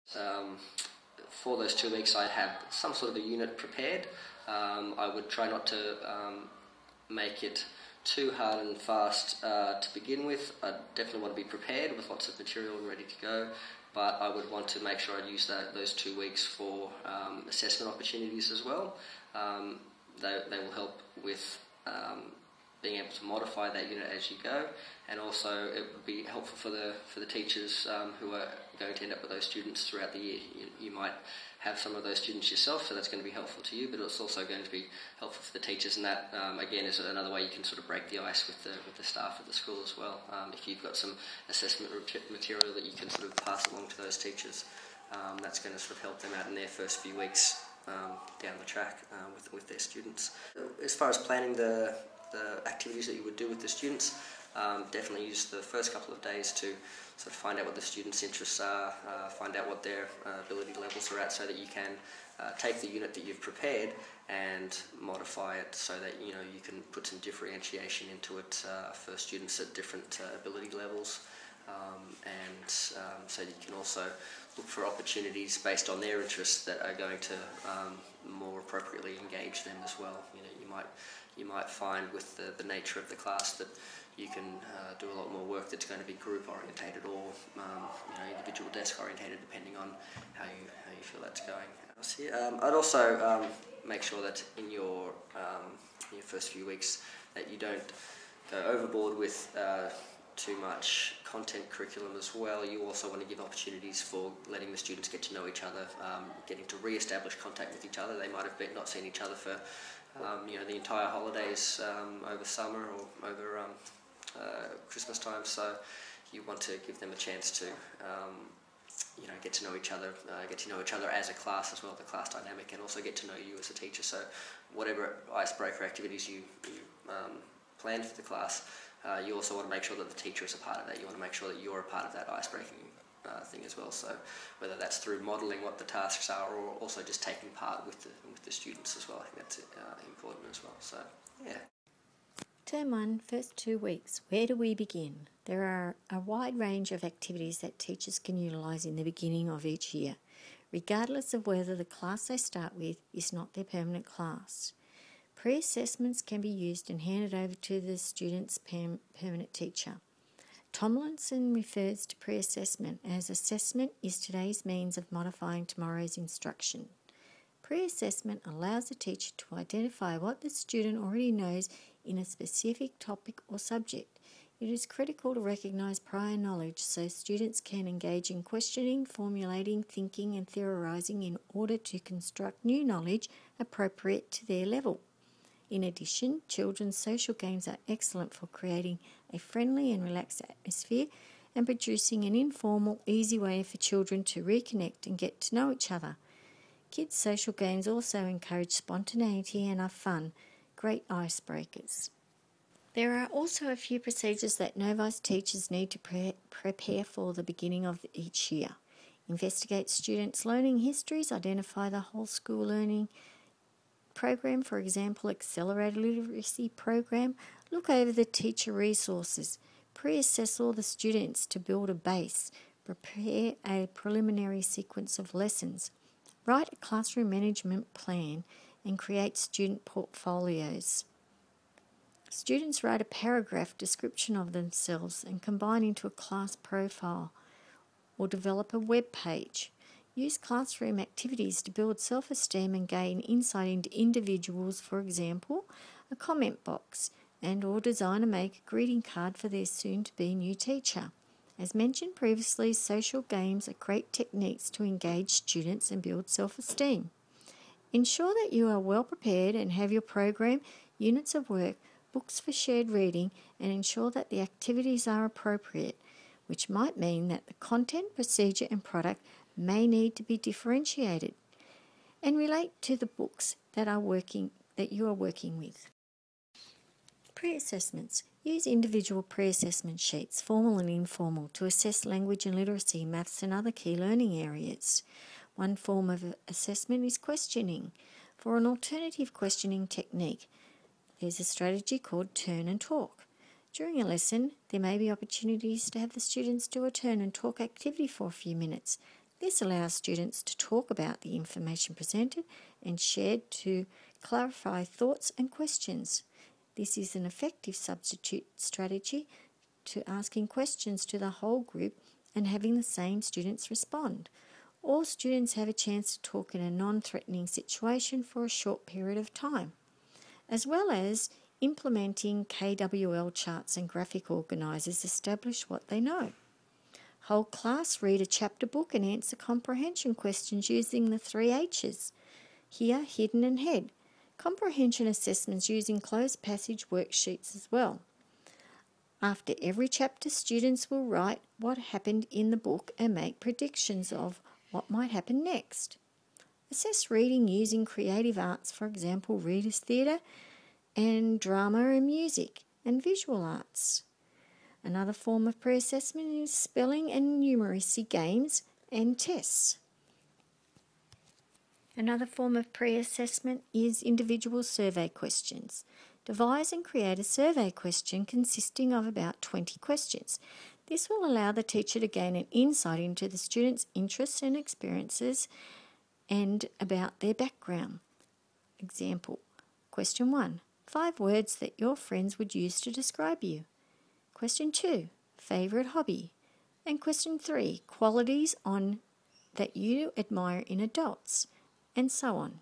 For those 2 weeks I had some sort of a unit prepared. I would try not to make it too hard and fast to begin with. I definitely want to be prepared with lots of material and ready to go, but I would want to make sure I use those 2 weeks for assessment opportunities as well. They will help with being able to modify that unit as you go, and also it would be helpful for the teachers who are going to end up with those students throughout the year. You might have some of those students yourself, so that's going to be helpful to you, but it's also going to be helpful for the teachers, and that again is another way you can sort of break the ice with the staff at the school as well. If you've got some assessment material that you can sort of pass along to those teachers, that's going to sort of help them out in their first few weeks down the track with their students. As far as planning the activities that you would do with the students, definitely use the first couple of days to sort of find out what the students' interests are, find out what their ability levels are at, so that you can take the unit that you've prepared and modify it so that you can put some differentiation into it for students at different ability levels, and so you can also look for opportunities based on their interests that are going to more appropriately engage them as well. You might find with the nature of the class that you can do a lot more work that's going to be group orientated or individual desk orientated, depending on how you feel that's going. I'd also make sure that in your first few weeks that you don't go overboard with too much content curriculum as well. You also want to give opportunities for letting the students get to know each other, getting to re-establish contact with each other. They might have not seen each other for the entire holidays over summer or over Christmas time, so you want to give them a chance to get to know each other as a class as well, the class dynamic, and also get to know you as a teacher. So whatever icebreaker activities you plan for the class, you also want to make sure that the teacher is a part of that. You want to make sure that you're a part of that icebreaking thing as well. So whether that's through modelling what the tasks are, or also just taking part with the students as well, I think that's important as well. So yeah. Term 1, first 2 weeks. Where do we begin? There are a wide range of activities that teachers can utilise in the beginning of each year, regardless of whether the class they start with is not their permanent class. Pre-assessments can be used and handed over to the student's permanent teacher. Tomlinson refers to pre-assessment as assessment is today's means of modifying tomorrow's instruction. Pre-assessment allows the teacher to identify what the student already knows in a specific topic or subject. It is critical to recognise prior knowledge so students can engage in questioning, formulating, thinking and theorising in order to construct new knowledge appropriate to their level. In addition, children's social games are excellent for creating a friendly and relaxed atmosphere and producing an informal, easy way for children to reconnect and get to know each other. Kids' social games also encourage spontaneity and are fun, great icebreakers. There are also a few procedures that novice teachers need to prepare for the beginning of each year. Investigate students' learning histories, identify the whole school learning program, for example, accelerated literacy program. Look over the teacher resources. Pre-assess all the students to build a base. Prepare a preliminary sequence of lessons. Write a classroom management plan and create student portfolios. Students write a paragraph description of themselves and combine into a class profile or develop a web page. Use classroom activities to build self-esteem and gain insight into individuals, for example, a comment box, and or design and make a greeting card for their soon-to-be new teacher. As mentioned previously, social games are great techniques to engage students and build self-esteem. Ensure that you are well prepared and have your program, units of work, books for shared reading, and ensure that the activities are appropriate, which might mean that the content, procedure and product may need to be differentiated and relate to the books that you are working with. Pre-assessments. Use individual pre-assessment sheets, formal and informal, to assess language and literacy, maths and other key learning areas. One form of assessment is questioning. For an alternative questioning technique, there's a strategy called turn and talk. During a lesson, there may be opportunities to have the students do a turn and talk activity for a few minutes. This allows students to talk about the information presented and shared to clarify thoughts and questions. This is an effective substitute strategy to asking questions to the whole group and having the same students respond. All students have a chance to talk in a non-threatening situation for a short period of time, as well as implementing KWL charts and graphic organisers establish what they know. Whole class read a chapter book and answer comprehension questions using the 3 H's: hear, hidden and head. Comprehension assessments using closed passage worksheets as well. After every chapter, students will write what happened in the book and make predictions of what might happen next. Assess reading using creative arts, for example, readers' theatre and drama and music and visual arts. Another form of pre-assessment is spelling and numeracy games and tests. Another form of pre-assessment is individual survey questions. Devise and create a survey question consisting of about 20 questions. This will allow the teacher to gain an insight into the students' interests and experiences and about their background. Example, question 1, 5 words that your friends would use to describe you. Question 2, favourite hobby. And question 3, qualities that you admire in adults, and so on.